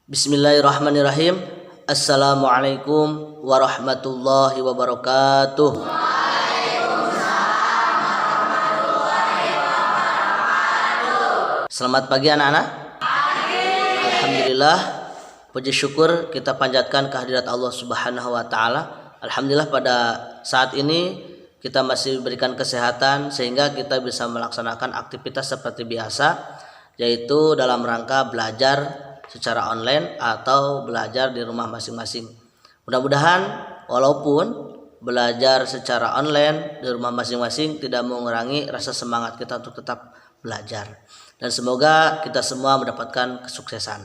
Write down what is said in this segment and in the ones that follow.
Bismillahirrahmanirrahim. Assalamualaikum warahmatullahi wabarakatuh. Selamat pagi anak-anak. Alhamdulillah, puji syukur kita panjatkan kehadirat Allah Subhanahu wa taala. Alhamdulillah pada saat ini kita masih diberikan kesehatan sehingga kita bisa melaksanakan aktivitas seperti biasa, yaitu dalam rangka belajar secara online atau belajar di rumah masing-masing. Mudah-mudahan walaupun belajar secara online di rumah masing-masing tidak mengurangi rasa semangat kita untuk tetap belajar, dan semoga kita semua mendapatkan kesuksesan.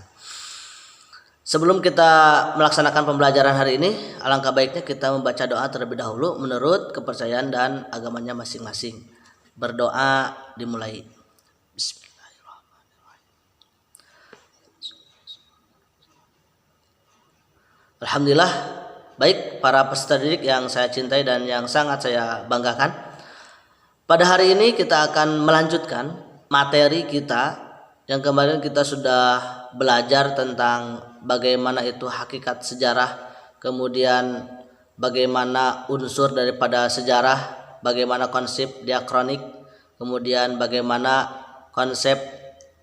Sebelum kita melaksanakan pembelajaran hari ini, alangkah baiknya kita membaca doa terlebih dahulu menurut kepercayaan dan agamanya masing-masing. Berdoa dimulai. Alhamdulillah, baik para peserta didik yang saya cintai dan yang sangat saya banggakan. Pada hari ini kita akan melanjutkan materi kita yang kemarin kita sudah belajar tentang bagaimana itu hakikat sejarah, kemudian bagaimana unsur daripada sejarah, bagaimana konsep diakronik, kemudian bagaimana konsep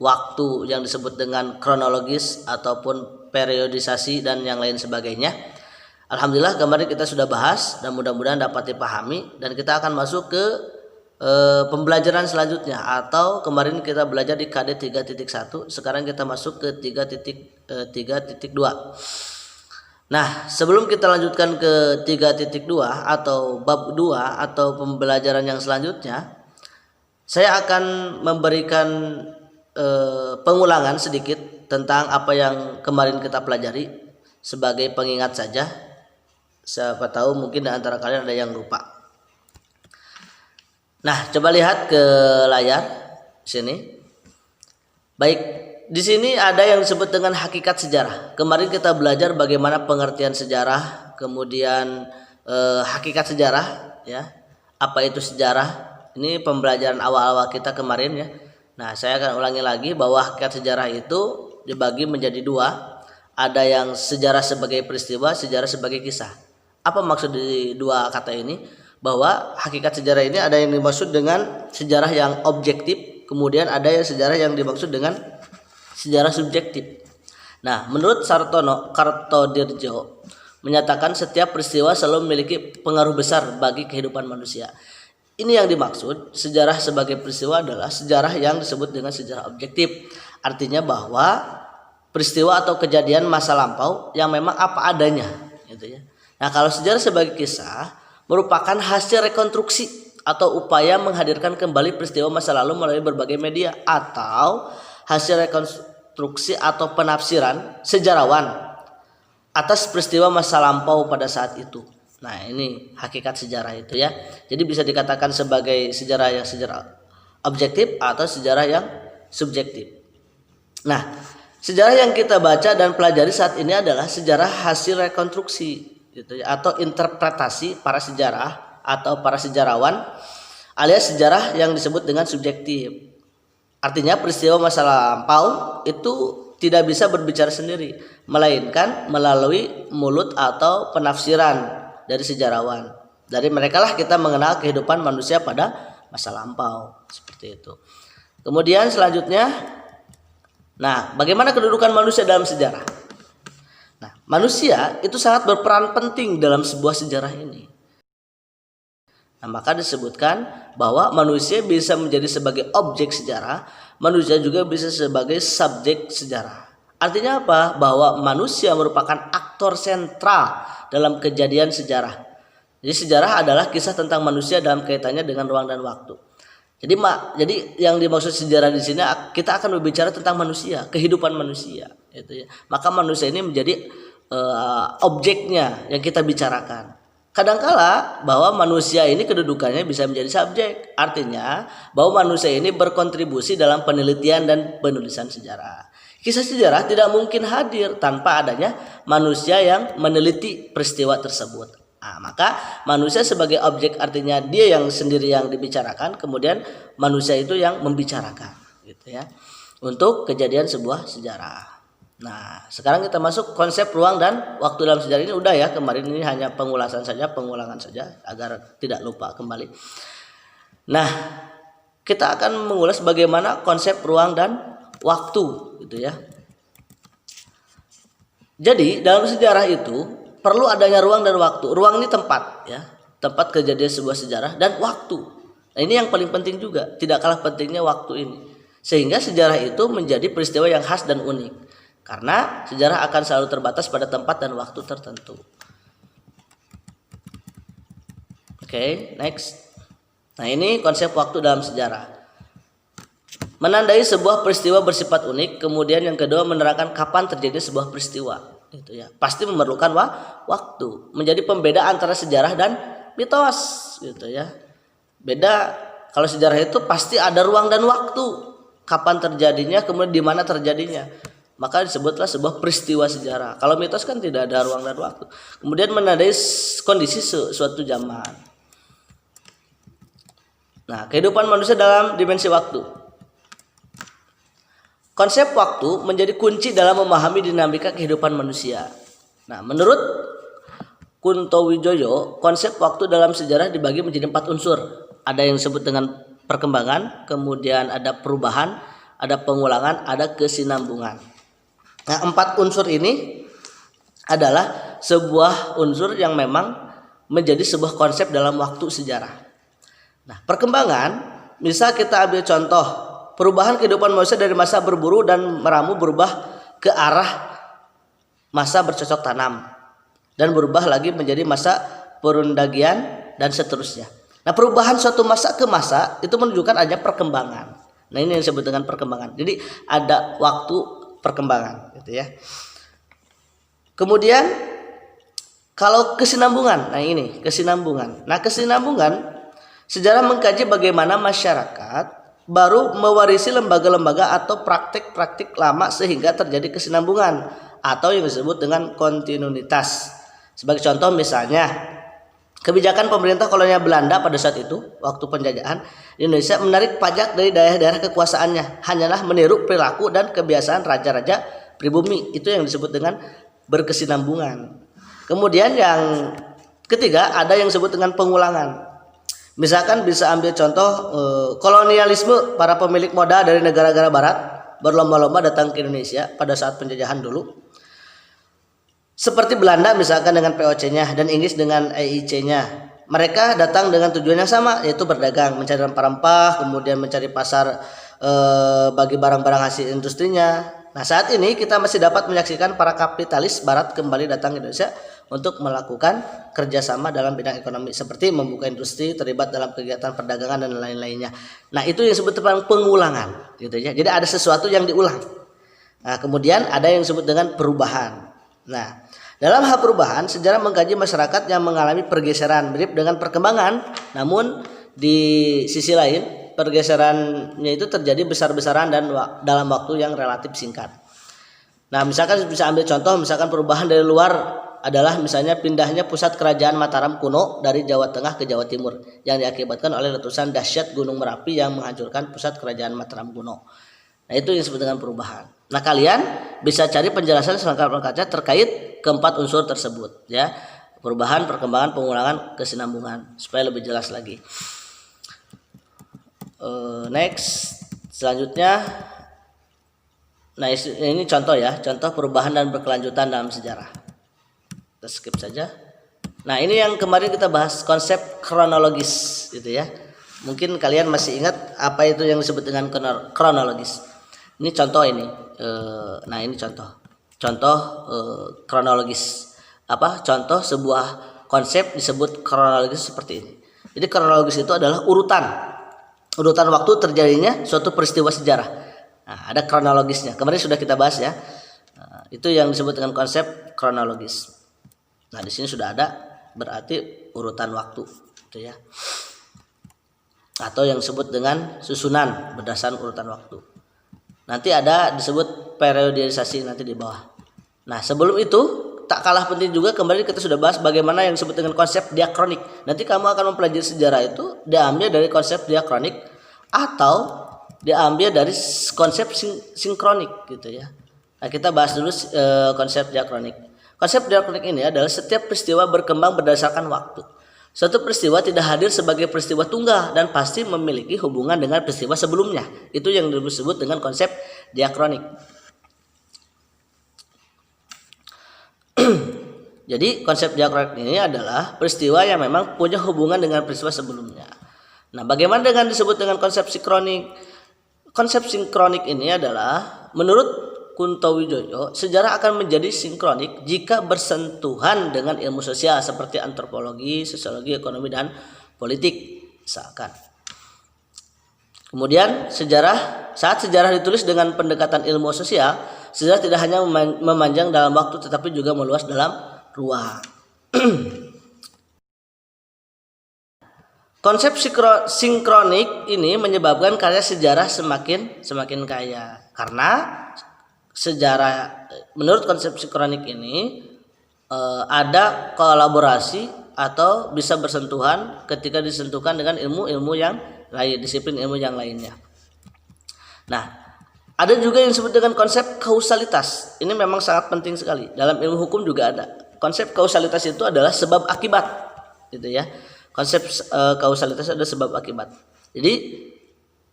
waktu yang disebut dengan kronologis ataupun periodisasi dan yang lain sebagainya. Alhamdulillah kemarin kita sudah bahas dan mudah-mudahan dapat dipahami, dan kita akan masuk ke pembelajaran selanjutnya, atau kemarin kita belajar di KD 3.1, sekarang kita masuk ke 3.2. Nah, sebelum kita lanjutkan ke 3.2 atau bab 2 atau pembelajaran yang selanjutnya, saya akan memberikan pengulangan sedikit tentang apa yang kemarin kita pelajari sebagai pengingat saja. Siapa tahu mungkin di antara kalian ada yang lupa. Nah, coba lihat ke layar sini. Baik, di sini ada yang disebut dengan hakikat sejarah. Kemarin kita belajar bagaimana pengertian sejarah, kemudian hakikat sejarah, ya. Apa itu sejarah? Ini pembelajaran awal-awal kita kemarin, ya. Nah, saya akan ulangi lagi bahwa hakikat sejarah itu dibagi menjadi dua. Ada yang sejarah sebagai peristiwa, sejarah sebagai kisah. Apa maksud di dua kata ini? Bahwa hakikat sejarah ini ada yang dimaksud dengan sejarah yang objektif, kemudian ada yang sejarah yang dimaksud dengan sejarah subjektif. Nah, menurut Sartono Kartodirjo menyatakan setiap peristiwa selalu memiliki pengaruh besar bagi kehidupan manusia. Ini yang dimaksud sejarah sebagai peristiwa adalah sejarah yang disebut dengan sejarah objektif. Artinya bahwa peristiwa atau kejadian masa lampau yang memang apa adanya, gitu ya. Nah, kalau sejarah sebagai kisah merupakan hasil rekonstruksi atau upaya menghadirkan kembali peristiwa masa lalu melalui berbagai media, atau hasil rekonstruksi atau penafsiran sejarawan atas peristiwa masa lampau pada saat itu. Nah, ini hakikat sejarah itu, ya. Jadi bisa dikatakan sebagai sejarah yang sejarah objektif atau sejarah yang subjektif. Nah, sejarah yang kita baca dan pelajari saat ini adalah sejarah hasil rekonstruksi, gitu ya, atau interpretasi para sejarah atau para sejarawan, alias sejarah yang disebut dengan subjektif. Artinya peristiwa masa lampau itu tidak bisa berbicara sendiri, melainkan melalui mulut atau penafsiran dari sejarawan. Dari mereka lah kita mengenal kehidupan manusia pada masa lampau, seperti itu. Kemudian selanjutnya, nah, bagaimana kedudukan manusia dalam sejarah? Nah, manusia itu sangat berperan penting dalam sebuah sejarah ini. Nah, maka disebutkan bahwa manusia bisa menjadi sebagai objek sejarah, manusia juga bisa sebagai subjek sejarah. Artinya apa? Bahwa manusia merupakan aktor sentral dalam kejadian sejarah. Jadi sejarah adalah kisah tentang manusia dalam kaitannya dengan ruang dan waktu. Jadi yang dimaksud sejarah di sini kita akan berbicara tentang manusia, kehidupan manusia, gitu ya. Maka manusia ini menjadi objeknya yang kita bicarakan. Kadangkala bahwa manusia ini kedudukannya bisa menjadi subjek. Artinya bahwa manusia ini berkontribusi dalam penelitian dan penulisan sejarah. Kisah sejarah tidak mungkin hadir tanpa adanya manusia yang meneliti peristiwa tersebut. Nah, maka manusia sebagai objek artinya dia yang sendiri yang dibicarakan, kemudian manusia itu yang membicarakan, gitu ya, untuk kejadian sebuah sejarah. Nah, sekarang kita masuk konsep ruang dan waktu dalam sejarah. Ini udah ya, kemarin ini hanya pengulangan saja agar tidak lupa kembali. Nah, kita akan mengulas bagaimana konsep ruang dan waktu gitu ya. Jadi, dalam sejarah itu perlu adanya ruang dan waktu. Ruang ini tempat ya, tempat kejadian sebuah sejarah, dan waktu. Nah, ini yang paling penting juga, tidak kalah pentingnya waktu ini. Sehingga sejarah itu menjadi peristiwa yang khas dan unik. Karena sejarah akan selalu terbatas pada tempat dan waktu tertentu. Oke, next. Nah, ini konsep waktu dalam sejarah. Menandai sebuah peristiwa bersifat unik, kemudian yang kedua menerangkan kapan terjadi sebuah peristiwa. Gitu ya. Pasti memerlukan waktu. Menjadi pembeda antara sejarah dan mitos, gitu ya. Beda, kalau sejarah itu pasti ada ruang dan waktu. Kapan terjadinya, kemudian di mana terjadinya. Maka disebutlah sebuah peristiwa sejarah. Kalau mitos kan tidak ada ruang dan waktu. Kemudian menandai kondisi suatu zaman. Nah, kehidupan manusia dalam dimensi waktu. Konsep waktu menjadi kunci dalam memahami dinamika kehidupan manusia. Nah, menurut Kunto Wijoyo, konsep waktu dalam sejarah dibagi menjadi 4 unsur. Ada yang disebut dengan perkembangan, kemudian ada perubahan, ada pengulangan, ada kesinambungan. Nah, 4 unsur ini adalah sebuah unsur yang memang menjadi sebuah konsep dalam waktu sejarah. Nah, perkembangan, misal kita ambil contoh, perubahan kehidupan manusia dari masa berburu dan meramu berubah ke arah masa bercocok tanam, dan berubah lagi menjadi masa perundagian dan seterusnya. Nah, perubahan suatu masa ke masa itu menunjukkan adanya perkembangan. Nah, ini yang disebut dengan perkembangan. Jadi ada waktu perkembangan gitu ya. Kemudian kalau kesinambungan, nah ini kesinambungan. Nah, kesinambungan sejarah mengkaji bagaimana masyarakat baru mewarisi lembaga-lembaga atau praktik-praktik lama sehingga terjadi kesinambungan atau yang disebut dengan kontinuitas. Sebagai contoh misalnya kebijakan pemerintah kolonial Belanda pada saat itu waktu penjajahan Indonesia menarik pajak dari daerah-daerah kekuasaannya, hanyalah meniru perilaku dan kebiasaan raja-raja pribumi. Itu yang disebut dengan berkesinambungan. Kemudian yang ketiga ada yang disebut dengan pengulangan. Misalkan bisa ambil contoh kolonialisme, para pemilik modal dari negara-negara barat berlomba-lomba datang ke Indonesia pada saat penjajahan dulu. Seperti Belanda misalkan dengan POC-nya dan Inggris dengan EIC-nya. Mereka datang dengan tujuan yang sama, yaitu berdagang, mencari rempah-rempah, kemudian mencari pasar bagi barang-barang hasil industrinya. Nah, saat ini kita masih dapat menyaksikan para kapitalis barat kembali datang ke Indonesia untuk melakukan kerjasama dalam bidang ekonomi seperti membuka industri, terlibat dalam kegiatan perdagangan dan lain-lainnya. Nah, itu yang disebut dengan pengulangan, gitu ya. Jadi ada sesuatu yang diulang. Nah, kemudian ada yang disebut dengan perubahan. Nah, dalam hal perubahan, sejarah mengkaji masyarakat yang mengalami pergeseran mirip dengan perkembangan, namun di sisi lain pergeserannya itu terjadi besar-besaran dan dalam waktu yang relatif singkat. Nah, misalkan bisa ambil contoh, misalkan perubahan dari luar adalah misalnya pindahnya pusat kerajaan Mataram kuno dari Jawa Tengah ke Jawa Timur yang diakibatkan oleh letusan dahsyat Gunung Merapi yang menghancurkan pusat kerajaan Mataram kuno. Nah, itu yang disebut dengan perubahan. Nah, kalian bisa cari penjelasan selengkap-lengkapnya terkait keempat unsur tersebut ya. Perubahan, perkembangan, pengulangan, kesinambungan supaya lebih jelas lagi. Next, selanjutnya. Nah, ini contoh ya, contoh perubahan dan berkelanjutan dalam sejarah. Kita skip saja. Nah, ini yang kemarin kita bahas konsep kronologis gitu ya. Mungkin kalian masih ingat apa itu yang disebut dengan kronologis. Ini contoh ini. Nah, ini contoh kronologis. Contoh sebuah konsep disebut kronologis seperti ini. Jadi kronologis itu adalah urutan waktu terjadinya suatu peristiwa sejarah. Nah, ada kronologisnya. Kemarin sudah kita bahas ya. Nah, itu yang disebut dengan konsep kronologis. Nah, di sini sudah ada, berarti urutan waktu, gitu ya. Atau yang disebut dengan susunan berdasarkan urutan waktu. Nanti ada disebut periodisasi nanti di bawah. Nah, sebelum itu tak kalah penting juga kembali kita sudah bahas bagaimana yang disebut dengan konsep diakronik. Nanti kamu akan mempelajari sejarah itu diambil dari konsep diakronik atau diambil dari konsep sinkronik gitu ya. Nah, kita bahas dulu konsep diakronik. Konsep diakronik ini adalah setiap peristiwa berkembang berdasarkan waktu. Suatu peristiwa tidak hadir sebagai peristiwa tunggal dan pasti memiliki hubungan dengan peristiwa sebelumnya. Itu yang disebut dengan konsep diakronik. Jadi konsep diakronik ini adalah peristiwa yang memang punya hubungan dengan peristiwa sebelumnya. Nah, bagaimana dengan disebut dengan konsep sinkronik? Konsep sinkronik ini adalah menurut Kunto Wijoyo, sejarah akan menjadi sinkronik jika bersentuhan dengan ilmu sosial seperti antropologi, sosiologi, ekonomi, dan politik misalkan. Kemudian saat sejarah ditulis dengan pendekatan ilmu sosial, sejarah tidak hanya memanjang dalam waktu tetapi juga meluas dalam ruang. Konsep sinkronik ini menyebabkan karya sejarah semakin kaya karena sejarah menurut konsep sinkronik ini ada kolaborasi atau bisa bersentuhan ketika disentuhkan dengan ilmu-ilmu yang lain, disiplin ilmu yang lainnya. Nah, ada juga yang disebut dengan konsep kausalitas. Ini memang sangat penting sekali. Dalam ilmu hukum juga ada. Konsep kausalitas itu adalah sebab akibat, gitu ya. Konsep kausalitas adalah sebab akibat. Jadi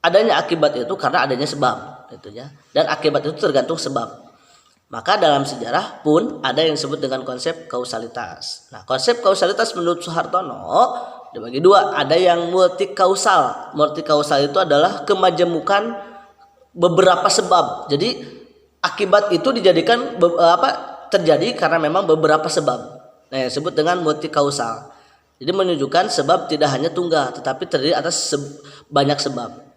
adanya akibat itu karena adanya sebab. Itu ya, dan akibat itu tergantung sebab. Maka dalam sejarah pun ada yang disebut dengan konsep kausalitas. Nah, konsep kausalitas menurut Soehartono dibagi dua. Ada yang multikausal. Multikausal itu adalah kemajemukan beberapa sebab. Jadi akibat itu dijadikan terjadi karena memang beberapa sebab. Nah, yang disebut dengan multikausal. Jadi menunjukkan sebab tidak hanya tunggal, tetapi terdiri atas banyak sebab.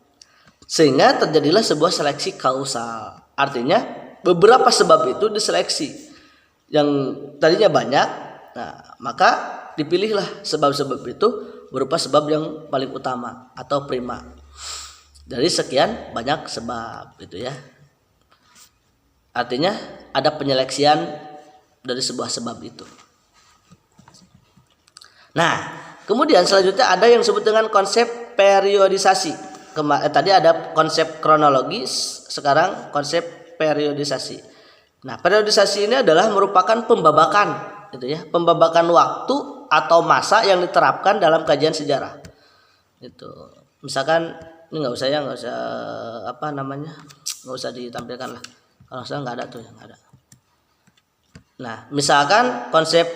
Sehingga terjadilah sebuah seleksi kausal. Artinya beberapa sebab itu diseleksi yang tadinya banyak. Nah, maka dipilihlah sebab-sebab itu berupa sebab yang paling utama atau prima dari sekian banyak sebab, gitu ya. Artinya ada penyeleksian dari sebuah sebab itu. Nah, kemudian selanjutnya ada yang disebut dengan konsep periodisasi. Tadi ada konsep kronologi, sekarang konsep periodisasi. Nah, periodisasi ini adalah merupakan pembabakan, gitu ya, pembabakan waktu atau masa yang diterapkan dalam kajian sejarah. Itu, misalkan ini nggak usah ditampilkan lah. Kalau saya nggak ada tuh, nggak ada. Nah, misalkan konsep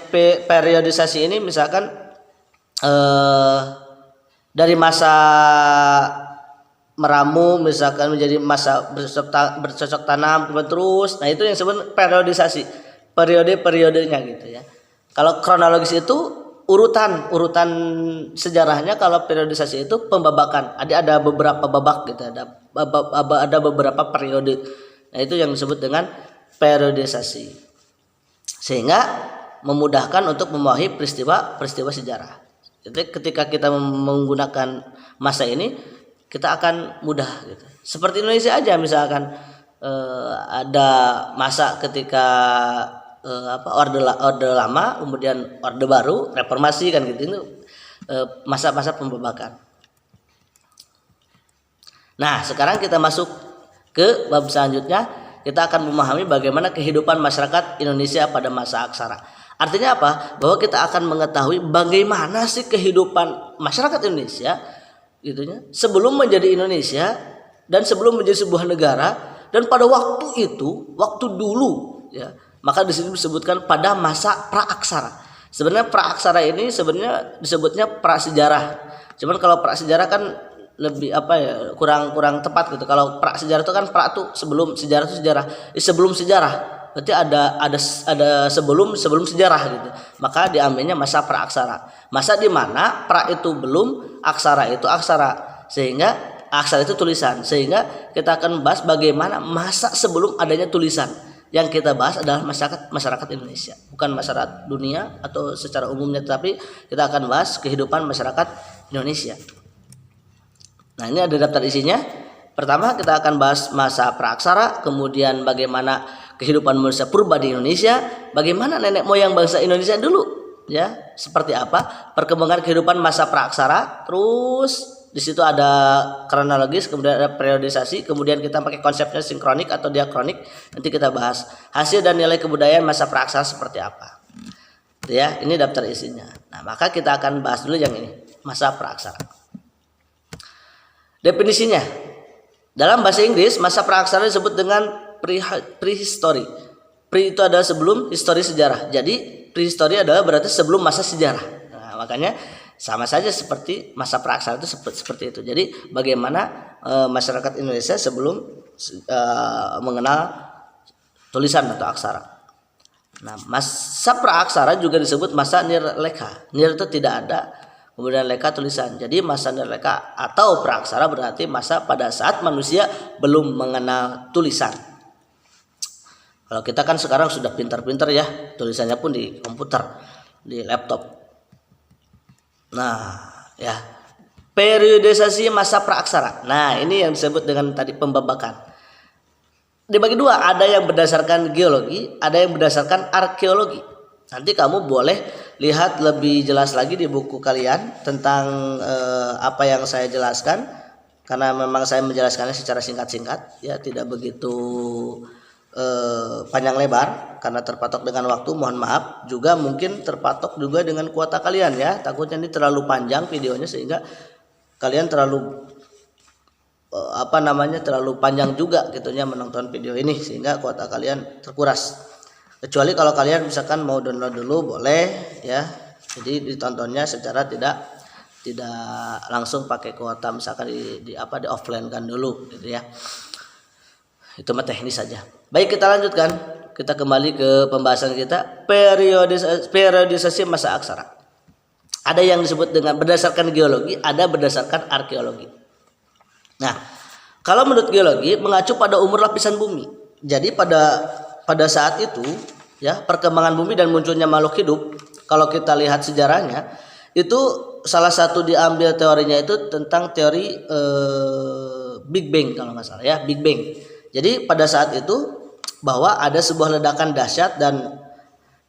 periodisasi ini, misalkan dari masa meramu misalkan menjadi masa bercocok tanam terus. Nah, itu yang disebut periodisasi, periode-periodenya, gitu ya. Kalau kronologis itu urutan sejarahnya. Kalau periodisasi itu pembabakan, ada beberapa babak, gitu, ada beberapa periode. Nah, itu yang disebut dengan periodisasi, sehingga memudahkan untuk memahami peristiwa sejarah. Jadi ketika kita menggunakan masa ini, kita akan mudah, gitu. Seperti Indonesia aja, misalkan ada masa ketika orde lama, kemudian orde baru, reformasi, kan gitu. Itu masa-masa pembabakan. Nah, sekarang kita masuk ke bab selanjutnya. Kita akan memahami bagaimana kehidupan masyarakat Indonesia pada masa aksara. Artinya apa? Bahwa kita akan mengetahui bagaimana sih kehidupan masyarakat Indonesia, gitu ya, sebelum menjadi Indonesia dan sebelum menjadi sebuah negara, dan pada waktu dulu, ya. Maka di sini disebutkan pada masa praaksara. Sebenarnya praaksara ini sebenarnya disebutnya prasejarah. Cuman kalau prasejarah kan lebih kurang tepat, gitu. Kalau prasejarah itu kan pra itu sebelum, sejarah itu sejarah. Sebelum sejarah. Berarti ada sebelum sejarah, gitu. Maka diambilnya masa praaksara. Masa di mana pra itu belum, aksara itu aksara. Sehingga aksara itu tulisan. Sehingga kita akan bahas bagaimana masa sebelum adanya tulisan. Yang kita bahas adalah masyarakat Indonesia, bukan masyarakat dunia atau secara umumnya, tapi kita akan bahas kehidupan masyarakat Indonesia. Nah, ini ada daftar isinya. Pertama, kita akan bahas masa praaksara, kemudian bagaimana kehidupan manusia purba di Indonesia, bagaimana nenek moyang bangsa Indonesia dulu, ya, seperti apa perkembangan kehidupan masa praaksara, terus Di situ ada kronologis, kemudian ada periodisasi, kemudian kita pakai konsepnya sinkronik atau diakronik. Nanti kita bahas hasil dan nilai kebudayaan masa praaksara seperti apa. Ya, ini daftar isinya. Nah, maka kita akan bahas dulu yang ini, masa praaksara. Definisinya, dalam bahasa Inggris masa praaksara disebut dengan prehistory. Pre itu adalah sebelum, histori sejarah. Jadi prehistory adalah berarti sebelum masa sejarah. Nah, makanya sama saja seperti masa praaksara itu seperti itu. Jadi bagaimana masyarakat Indonesia sebelum mengenal tulisan atau aksara. Nah, masa praaksara juga disebut masa nirleka. Nir itu tidak ada, kemudian leka tulisan. Jadi masa nirleka atau praaksara berarti masa pada saat manusia belum mengenal tulisan. Kalau kita kan sekarang sudah pintar-pintar ya, tulisannya pun di komputer, di laptop. Nah, ya, periodisasi masa praaksara. Nah, ini yang disebut dengan tadi pembabakan. Dibagi dua, ada yang berdasarkan geologi, ada yang berdasarkan arkeologi. Nanti kamu boleh lihat lebih jelas lagi di buku kalian tentang apa yang saya jelaskan, karena memang saya menjelaskannya secara singkat-singkat, ya, tidak begitu panjang lebar karena terpatok dengan waktu, mohon maaf. Juga mungkin terpatok juga dengan kuota kalian ya, takutnya ini terlalu panjang videonya sehingga kalian terlalu terlalu panjang juga gitunya menonton video ini sehingga kuota kalian terkuras. Kecuali kalau kalian misalkan mau download dulu boleh ya, jadi ditontonnya secara tidak langsung pakai kuota, misalkan di offline kan dulu gitu ya. Itu mah teknis saja. Baik, kita lanjutkan. Kita kembali ke pembahasan kita, periodisasi masa aksara. Ada yang disebut dengan berdasarkan geologi, ada berdasarkan arkeologi. Nah, kalau menurut geologi mengacu pada umur lapisan bumi. Jadi pada saat itu ya, perkembangan bumi dan munculnya makhluk hidup, kalau kita lihat sejarahnya, itu salah satu diambil teorinya itu tentang teori Big Bang kalau nggak salah ya, Big Bang. Jadi pada saat itu bahwa ada sebuah ledakan dahsyat dan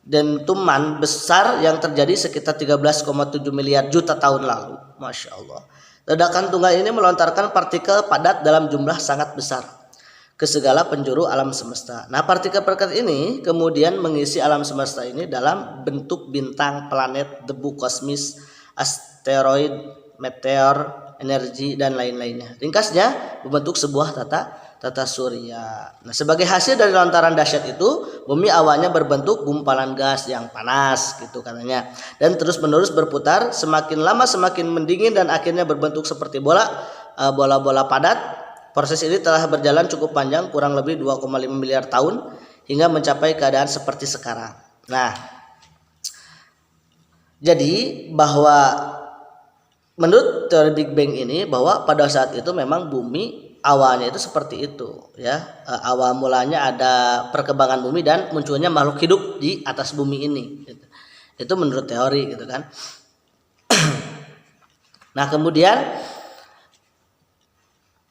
dentuman besar yang terjadi sekitar 13,7 miliar juta tahun lalu. Masya Allah. Ledakan tunggal ini melontarkan partikel padat dalam jumlah sangat besar ke segala penjuru alam semesta. Nah, partikel-partikel ini kemudian mengisi alam semesta ini dalam bentuk bintang, planet, debu kosmis, asteroid, meteor, energi, dan lain-lainnya. Ringkasnya membentuk sebuah tata surya. Nah, sebagai hasil dari lontaran dahsyat itu, bumi awalnya berbentuk gumpalan gas yang panas gitu katanya, dan terus-menerus berputar, semakin lama semakin mendingin dan akhirnya berbentuk seperti bola-bola padat. Proses ini telah berjalan cukup panjang, kurang lebih 2,5 miliar tahun hingga mencapai keadaan seperti sekarang. Nah, jadi bahwa menurut teori Big Bang ini bahwa pada saat itu memang bumi awalnya itu seperti itu ya, awal mulanya ada perkembangan bumi dan munculnya makhluk hidup di atas bumi ini gitu. Itu menurut teori gitu kan. Nah, kemudian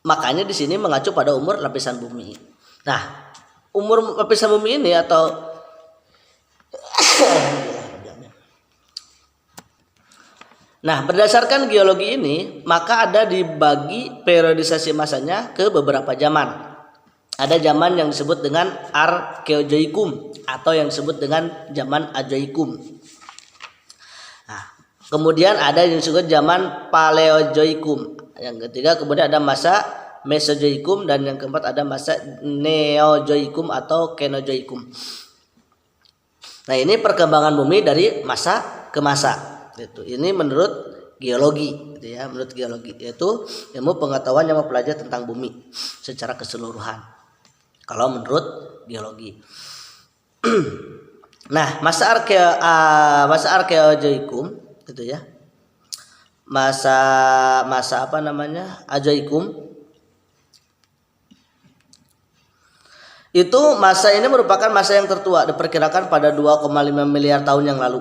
makanya di sini mengacu pada umur lapisan bumi. Nah, umur lapisan bumi ini atau nah, berdasarkan geologi ini, maka ada dibagi periodisasi masanya ke beberapa zaman. Ada zaman yang disebut dengan Arkeozoikum atau yang disebut dengan zaman Azoikum. Nah, kemudian ada yang disebut zaman Paleozoikum. Yang ketiga kemudian ada masa Mesozoikum, dan yang keempat ada masa Neozoikum atau Kenozoikum. Nah, ini perkembangan bumi dari masa ke masa. Itu ini menurut geologi gitu ya, menurut geologi yaitu ilmu pengetahuan yang mempelajari tentang bumi secara keseluruhan kalau menurut geologi. Nah, masa Arkeozoikum gitu ya, masa Azoikum itu, masa ini merupakan masa yang tertua, diperkirakan pada 2,5 miliar tahun yang lalu.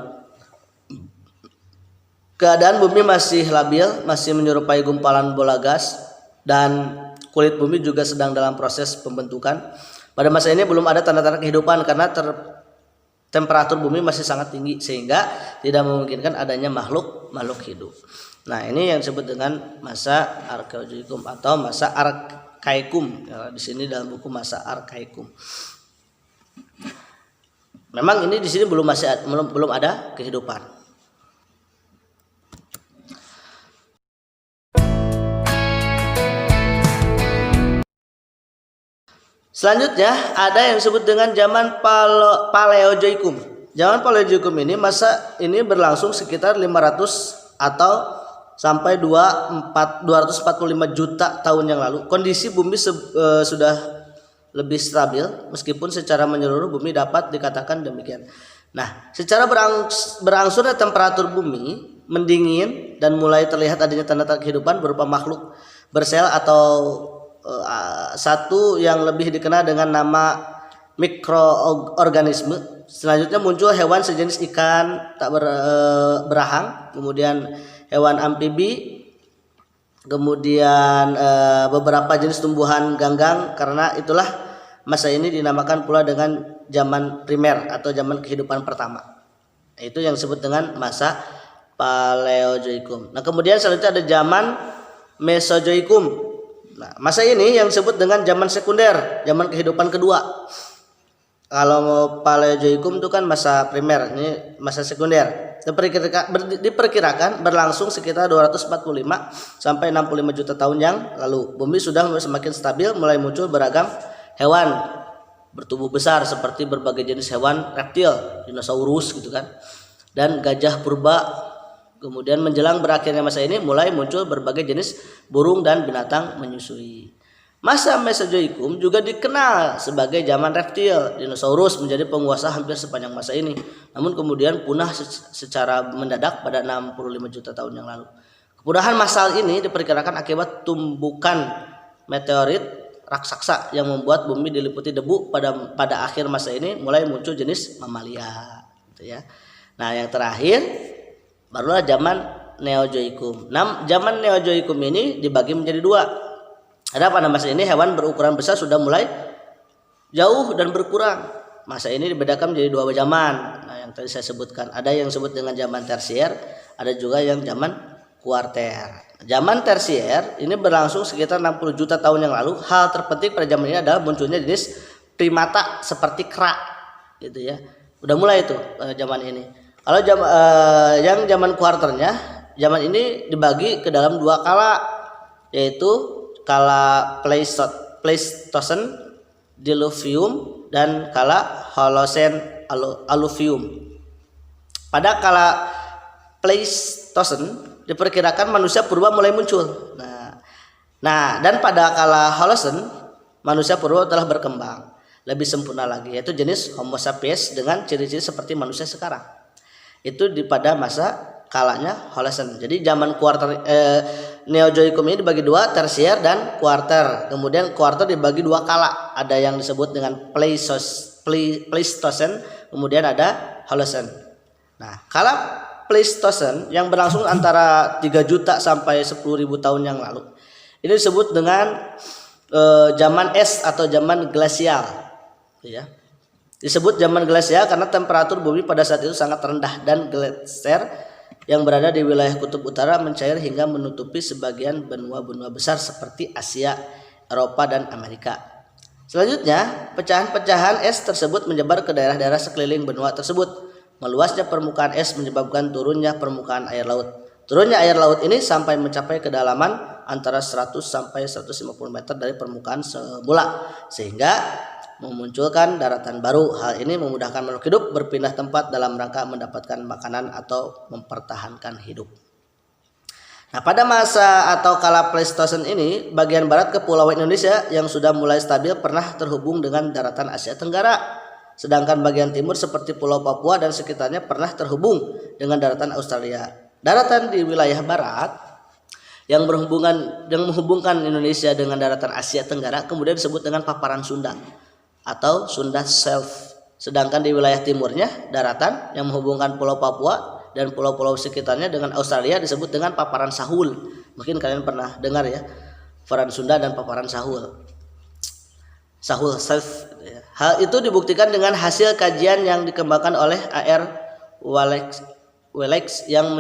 Keadaan bumi masih labil, masih menyerupai gumpalan bola gas, dan kulit bumi juga sedang dalam proses pembentukan. Pada masa ini belum ada tanda-tanda kehidupan karena temperatur bumi masih sangat tinggi sehingga tidak memungkinkan adanya makhluk hidup. Nah, ini yang disebut dengan masa arkeozoikum atau masa arkaikum. Ya, di sini dalam buku masa arkaikum. Memang ini di sini belum ada kehidupan. Selanjutnya ada yang disebut dengan zaman Paleozoikum. Zaman Paleozoikum ini masa ini berlangsung sekitar 500 atau sampai 245 juta tahun yang lalu. Kondisi bumi sudah lebih stabil meskipun secara menyeluruh bumi dapat dikatakan demikian. Nah, secara berangsurnya temperatur bumi mendingin dan mulai terlihat adanya tanda-tanda kehidupan berupa makhluk bersel atau satu yang lebih dikenal dengan nama mikroorganisme. Selanjutnya muncul hewan sejenis ikan tak berahang, kemudian hewan amfibi, kemudian beberapa jenis tumbuhan ganggang. Karena itulah masa ini dinamakan pula dengan zaman primer atau zaman kehidupan pertama. Itu yang disebut dengan masa Paleozoikum. Nah, kemudian selanjutnya ada zaman Mesozoikum. Nah, masa ini yang disebut dengan zaman sekunder, zaman kehidupan kedua. Kalau Paleozoikum itu kan masa primer, ini masa sekunder. Diperkirakan berlangsung sekitar 245 sampai 65 juta tahun yang lalu. Bumi sudah semakin stabil, mulai muncul beragam hewan bertubuh besar seperti berbagai jenis hewan reptil, dinosaurus gitu kan, dan gajah purba. Kemudian menjelang berakhirnya masa ini mulai muncul berbagai jenis burung dan binatang menyusui. Masa Mesozoikum juga dikenal sebagai zaman reptil. Dinosaurus menjadi penguasa hampir sepanjang masa ini. Namun kemudian punah secara mendadak pada 65 juta tahun yang lalu. Kepunahan massal ini diperkirakan akibat tumbukan meteorit raksasa yang membuat bumi diliputi debu. Pada akhir masa ini mulai muncul jenis mamalia, gitu ya. Nah, yang terakhir barulah zaman Neozoikum. Zaman Neozoikum ini dibagi menjadi dua. Ada pada masa ini hewan berukuran besar sudah mulai jauh dan berkurang. Masa ini dibedakan menjadi dua zaman. Nah, yang tadi saya sebutkan, ada yang disebut dengan zaman tersier, ada juga yang zaman kuarter. Zaman tersier ini berlangsung sekitar 60 juta tahun yang lalu. Hal terpenting pada zaman ini adalah munculnya jenis primata seperti kera, gitu ya. Udah mulai itu zaman ini. Kalau yang zaman kuarternya, zaman ini dibagi ke dalam dua kala, yaitu kala Pleistocene Diluvium dan kala Holocene Alluvium. Pada kala Pleistocene diperkirakan manusia purba mulai muncul. Nah, dan pada kala Holocene manusia purba telah berkembang lebih sempurna lagi, yaitu jenis Homo sapiens dengan ciri-ciri seperti manusia sekarang. Itu pada masa kalanya Holocene. Jadi zaman Neozoikum ini dibagi dua, tersier dan kuarter. Kemudian kuarter dibagi dua kala. Ada yang disebut dengan Pleistocene, kemudian ada Holocene. Nah, kala Pleistocene yang berlangsung antara 3 juta sampai 10.000 tahun yang lalu. Ini disebut dengan zaman es atau zaman glasial, ya. Disebut zaman glasial karena temperatur bumi pada saat itu sangat rendah dan gletser yang berada di wilayah kutub utara mencair hingga menutupi sebagian benua-benua besar seperti Asia, Eropa, dan Amerika. Selanjutnya, pecahan-pecahan es tersebut menyebar ke daerah-daerah sekeliling benua tersebut. Meluasnya permukaan es menyebabkan turunnya permukaan air laut. Turunnya air laut ini sampai mencapai kedalaman antara 100 sampai 150 meter dari permukaan semula, sehingga memunculkan daratan baru. Hal ini memudahkan makhluk hidup berpindah tempat dalam rangka mendapatkan makanan atau mempertahankan hidup. Nah, pada masa atau kala Pleistocene ini, bagian barat Kepulauan Indonesia yang sudah mulai stabil pernah terhubung dengan daratan Asia Tenggara. Sedangkan bagian timur seperti Pulau Papua dan sekitarnya pernah terhubung dengan daratan Australia. Daratan di wilayah barat yang menghubungkan Indonesia dengan daratan Asia Tenggara kemudian disebut dengan paparan Sunda atau Sunda Shelf. Sedangkan di wilayah timurnya, daratan yang menghubungkan Pulau Papua dan pulau-pulau sekitarnya dengan Australia disebut dengan paparan Sahul. Mungkin kalian pernah dengar ya, paparan Sunda dan paparan Sahul. Sahul Shelf, gitu ya. Hal itu dibuktikan dengan hasil kajian yang dikembangkan oleh A.R. Walex yang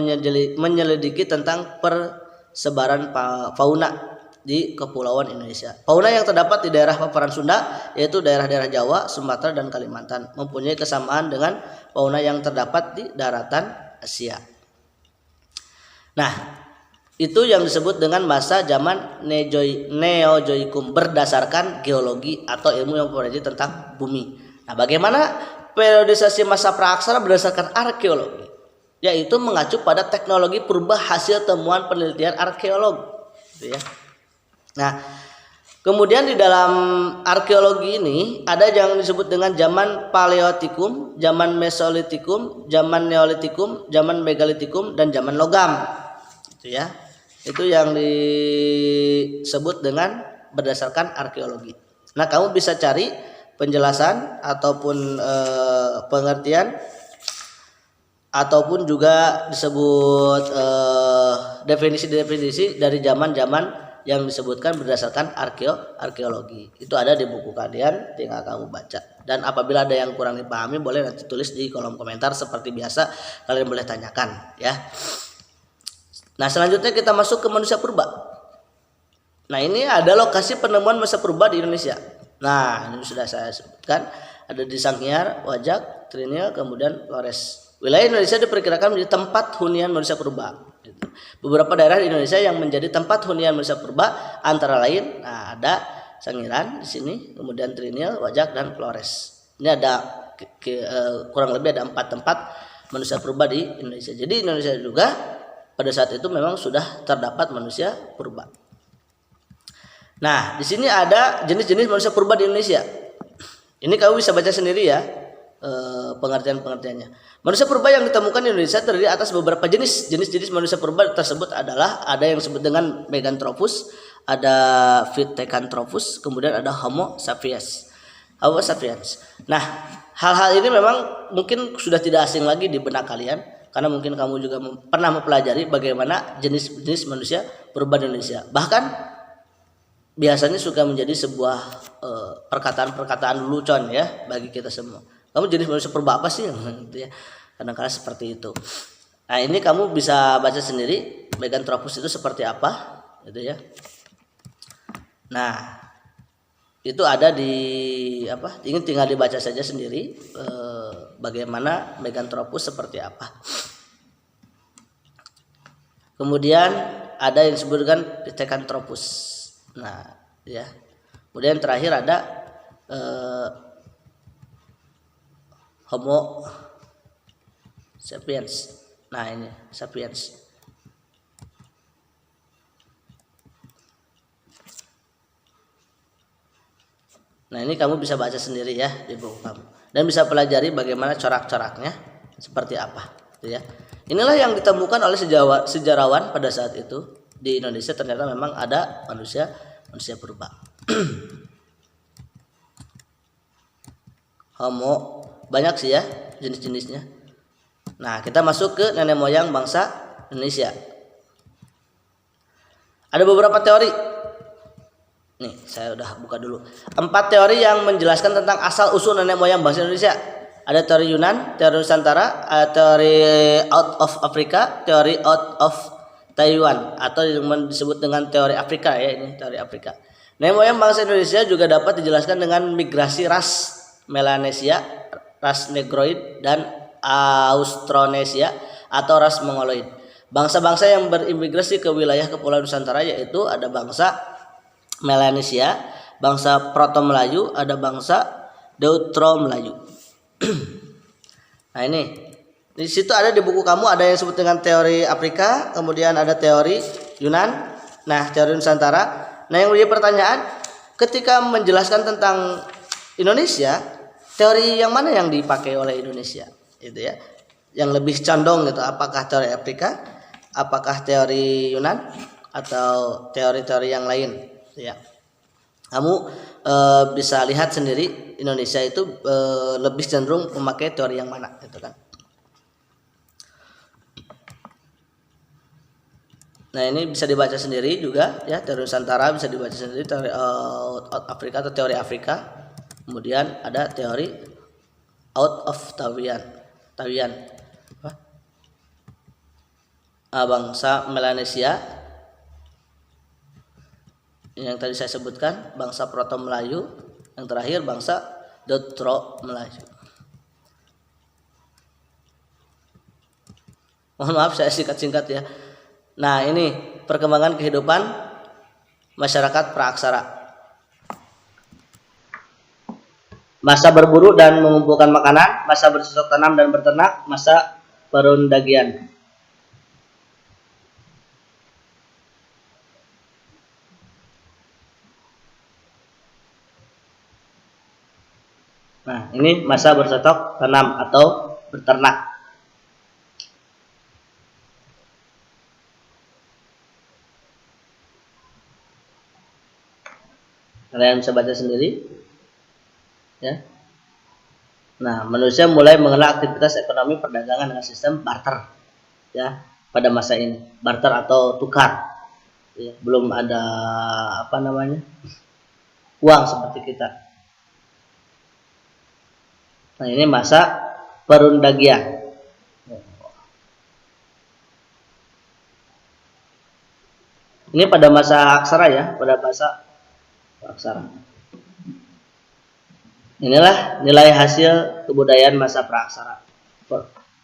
menyelidiki tentang persebaran fauna di kepulauan Indonesia. Fauna yang terdapat di daerah paparan Sunda, yaitu daerah-daerah Jawa, Sumatera, dan Kalimantan, mempunyai kesamaan dengan fauna yang terdapat di daratan Asia. Nah, itu yang disebut dengan masa zaman Neozoikum berdasarkan geologi atau ilmu yang mempelajari tentang bumi. Nah, bagaimana periodisasi masa praaksara berdasarkan arkeologi? Yaitu mengacu pada teknologi purba hasil temuan penelitian arkeolog. Gitu ya. Nah, kemudian di dalam arkeologi ini ada yang disebut dengan zaman Paleolitikum, zaman Mesolitikum, zaman Neolitikum, zaman Megalitikum, dan zaman logam. Gitu ya. Itu yang disebut dengan berdasarkan arkeologi. Nah, kamu bisa cari penjelasan ataupun pengertian ataupun juga disebut definisi-definisi dari zaman-zaman yang disebutkan berdasarkan arkeologi. Itu ada di buku kalian, tinggal kamu baca. Dan apabila ada yang kurang dipahami boleh nanti tulis di kolom komentar seperti biasa, kalian boleh tanyakan ya. Nah, selanjutnya kita masuk ke manusia purba. Nah, ini ada lokasi penemuan manusia purba di Indonesia. Nah, ini sudah saya sebutkan, ada di Sanghyar, Wajak, Trinil, kemudian Flores. Wilayah Indonesia diperkirakan menjadi tempat hunian manusia purba. Beberapa daerah di Indonesia yang menjadi tempat hunian manusia purba antara lain, nah, ada Sangiran di sini, kemudian Trinil, Wajak, dan Flores. Ini ada kurang lebih ada 4 tempat manusia purba di Indonesia. Jadi Indonesia juga pada saat itu memang sudah terdapat manusia purba. Nah, di sini ada jenis-jenis manusia purba di Indonesia. Ini kamu bisa baca sendiri ya, pengertian-pengertiannya. Manusia purba yang ditemukan di Indonesia terdiri atas beberapa jenis. Jenis-jenis manusia purba tersebut adalah ada yang disebut dengan Meganthropus, ada Pithecanthropus, kemudian ada Homo sapiens. Nah, hal-hal ini memang mungkin sudah tidak asing lagi di benak kalian, karena mungkin kamu juga pernah mempelajari bagaimana jenis-jenis manusia purba di Indonesia. Bahkan biasanya suka menjadi sebuah perkataan-perkataan lelucon ya bagi kita semua. Kamu jenis manusia purba apa sih? Gitu ya. Kadang-kadang seperti itu. Nah, ini kamu bisa baca sendiri Meganthropus itu seperti apa, gitu ya. Nah, itu ada di apa? Ingin tinggal dibaca saja sendiri bagaimana Meganthropus seperti apa. Kemudian ada yang disebutkan Pithecanthropus. Nah, ya. Kemudian terakhir ada Homo sapiens. Nah, ini sapiens. Nah, ini kamu bisa baca sendiri ya di buku kamu. Dan bisa pelajari bagaimana corak-coraknya seperti apa, gitu ya. Inilah yang ditemukan oleh sejarawan pada saat itu di Indonesia, ternyata memang ada manusia purba. Homo banyak sih ya jenis-jenisnya. Nah, kita masuk ke nenek moyang bangsa Indonesia. Ada beberapa teori. Nih, saya udah buka dulu. 4 teori yang menjelaskan tentang asal usul nenek moyang bangsa Indonesia. Ada teori Yunan, teori Nusantara, teori out of Africa, teori out of Taiwan, atau yang disebut dengan teori Afrika ya, ini teori Afrika. Nenek moyang bangsa Indonesia juga dapat dijelaskan dengan migrasi ras Melanesia, ras Negroid, dan Austronesia atau ras Mongoloid. Bangsa-bangsa yang berimigrasi ke wilayah kepulauan Nusantara yaitu ada bangsa Melanesia, bangsa Proto-Melayu, ada bangsa Deutero-Melayu. Nah, ini di situ ada di buku kamu ada yang disebut dengan teori Afrika, kemudian ada teori Yunan, nah teori Nusantara. Nah, yang menjadi pertanyaan ketika menjelaskan tentang Indonesia, teori yang mana yang dipakai oleh Indonesia? Itu ya. Yang lebih condong gitu, apakah teori Afrika, apakah teori Yunan, atau teori-teori yang lain, gitu ya. Kamu bisa lihat sendiri Indonesia itu lebih cenderung memakai teori yang mana, gitu kan. Nah, ini bisa dibaca sendiri juga ya, teori Nusantara bisa dibaca sendiri, teori Afrika atau teori Afrika. Kemudian ada teori out of Tawian bangsa Melanesia yang tadi saya sebutkan, bangsa Proto Melayu, yang terakhir bangsa Dotro Melayu. Mohon maaf saya singkat-singkat ya. Nah, ini perkembangan kehidupan masyarakat praaksara. Masa berburu dan mengumpulkan makanan, masa bercocok tanam dan berternak, masa perundagian. Nah, ini masa bercocok tanam atau berternak. Kalian bisa baca sendiri. Ya. Nah, manusia mulai mengenal aktivitas ekonomi perdagangan dengan sistem barter. Ya, pada masa ini, barter atau tukar. Ya, belum ada uang seperti kita. Nah, ini masa perundagian. Ini pada masa aksara ya, pada masa aksara. Inilah nilai hasil kebudayaan masa praaksara.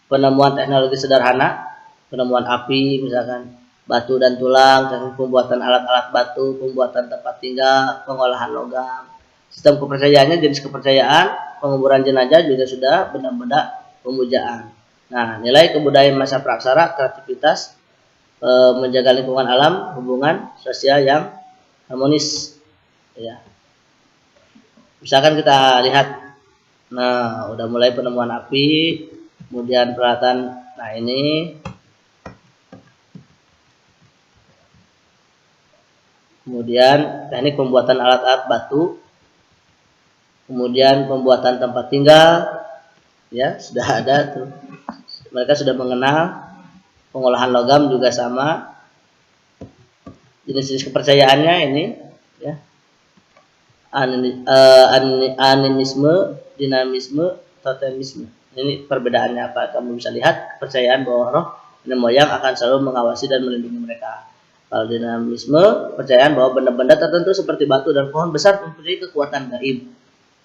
Penemuan teknologi sederhana, penemuan api, misalkan batu dan tulang, teknik pembuatan alat-alat batu, pembuatan tempat tinggal, pengolahan logam. Sistem kepercayaannya jenis kepercayaan, penguburan jenazah juga sudah benda-benda pemujaan. Nah, nilai kebudayaan masa praaksara, kreativitas, menjaga lingkungan alam, hubungan sosial yang harmonis. Ya. Misalkan kita lihat, nah udah mulai penemuan api, kemudian peralatan, nah ini, kemudian teknik pembuatan alat-alat batu, kemudian pembuatan tempat tinggal, ya sudah ada tuh. Mereka sudah mengenal pengolahan logam juga sama. Jenis-jenis kepercayaannya ini, ya. Animisme, dinamisme, totemisme. Ini perbedaannya apa? Kamu bisa lihat kepercayaan bahwa roh nenek moyang akan selalu mengawasi dan melindungi mereka. Kalau dinamisme, percayaan bahwa benda-benda tertentu seperti batu dan pohon besar mempunyai kekuatan gaib.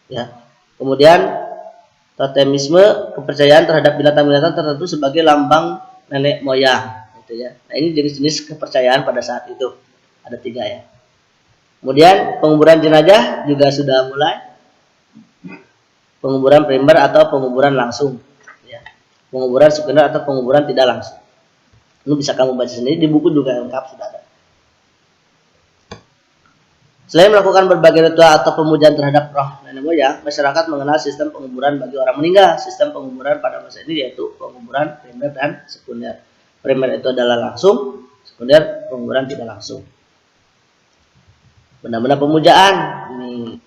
Ya. Kemudian totemisme, kepercayaan terhadap binatang-binatang tertentu sebagai lambang nenek moyang. Gitu ya. Nah, ini jenis-jenis kepercayaan pada saat itu. Ada 3 ya. Kemudian penguburan jenazah juga sudah mulai. Penguburan primer atau penguburan langsung. Ya. Penguburan sekunder atau penguburan tidak langsung. Ini bisa kamu baca sendiri, di buku juga lengkap sudah ada. Selain melakukan berbagai ritual atau pemujaan terhadap roh nenek moyang, masyarakat mengenal sistem penguburan bagi orang meninggal. Sistem penguburan pada masa ini yaitu penguburan primer dan sekunder. Primer itu adalah langsung, sekunder penguburan tidak langsung. Benda-benda pemujaan ini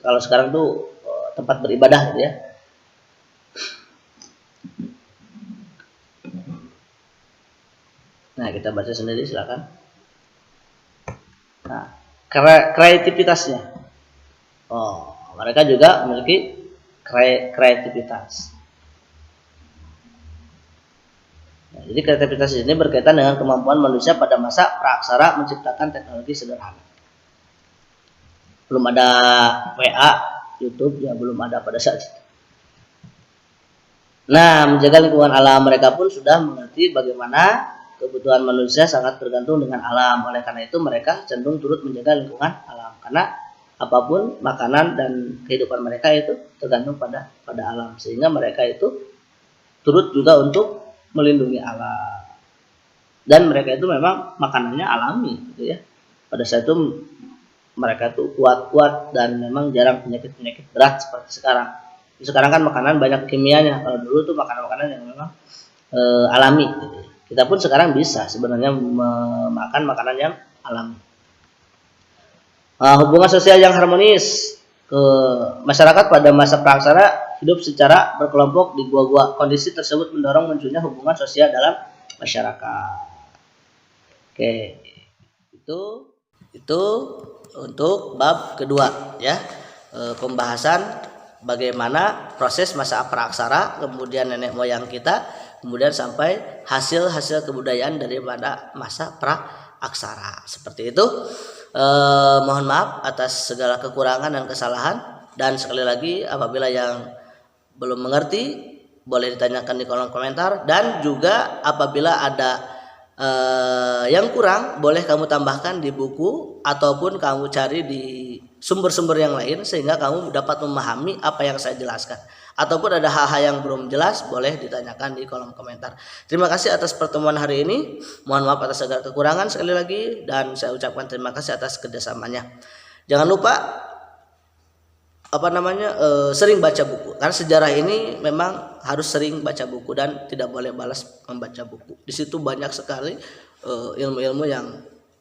kalau sekarang tuh tempat beribadah gitu ya. Nah, kita baca sendiri silakan. Nah, kreativitasnya. Oh, mereka juga memiliki kreativitas. Nah, jadi kreativitas ini berkaitan dengan kemampuan manusia pada masa praaksara menciptakan teknologi sederhana. Belum ada WA, YouTube ya belum ada pada saat itu. Nah, menjaga lingkungan alam, mereka pun sudah mengerti bagaimana kebutuhan manusia sangat tergantung dengan alam. Oleh karena itu mereka cenderung turut menjaga lingkungan alam. Karena apapun makanan dan kehidupan mereka itu tergantung pada alam. Sehingga mereka itu turut juga untuk melindungi alam. Dan mereka itu memang makanannya alami gitu ya. Pada saat itu mereka tuh kuat-kuat dan memang jarang penyakit-penyakit berat seperti sekarang. Sekarang kan makanan banyak kimianya. Kalau dulu tuh makanan-makanan yang memang alami. Gitu. Kita pun sekarang bisa sebenarnya makan makanan yang alami. Hubungan sosial yang harmonis. Masyarakat pada masa praaksara hidup secara berkelompok di gua-gua. Kondisi tersebut mendorong munculnya hubungan sosial dalam masyarakat. Oke, itu untuk bab kedua ya. pembahasan bagaimana proses masa praaksara, kemudian nenek moyang kita, kemudian sampai hasil-hasil kebudayaan daripada masa praaksara. Seperti itu. Mohon maaf atas segala kekurangan dan kesalahan, dan sekali lagi apabila yang belum mengerti boleh ditanyakan di kolom komentar, dan juga apabila ada yang kurang boleh kamu tambahkan di buku ataupun kamu cari di sumber-sumber yang lain sehingga kamu dapat memahami apa yang saya jelaskan, ataupun ada hal-hal yang belum jelas boleh ditanyakan di kolom komentar. Terima kasih atas pertemuan hari ini. Mohon maaf atas segala kekurangan sekali lagi, dan saya ucapkan terima kasih atas kerjasamanya. Jangan lupa sering baca buku, karena sejarah ini memang harus sering baca buku dan tidak boleh balas membaca buku. Di situ banyak sekali ilmu-ilmu yang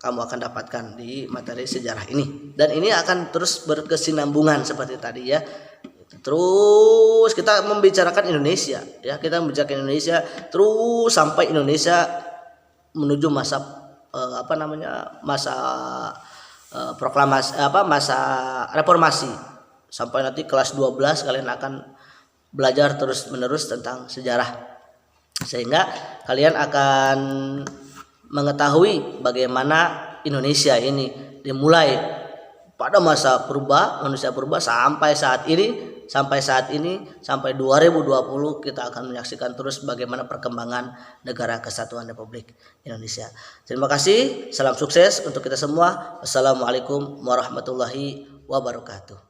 kamu akan dapatkan di materi sejarah ini, dan ini akan terus berkesinambungan seperti tadi ya. Terus kita membicarakan Indonesia ya, kita membicarakan Indonesia terus sampai Indonesia menuju masa masa proklamasi masa reformasi. Sampai nanti kelas 12 kalian akan belajar terus-menerus tentang sejarah, sehingga kalian akan mengetahui bagaimana Indonesia ini dimulai pada masa purba, manusia purba sampai saat ini, sampai 2020 kita akan menyaksikan terus bagaimana perkembangan Negara Kesatuan Republik Indonesia. Terima kasih, salam sukses untuk kita semua. Wassalamualaikum warahmatullahi wabarakatuh.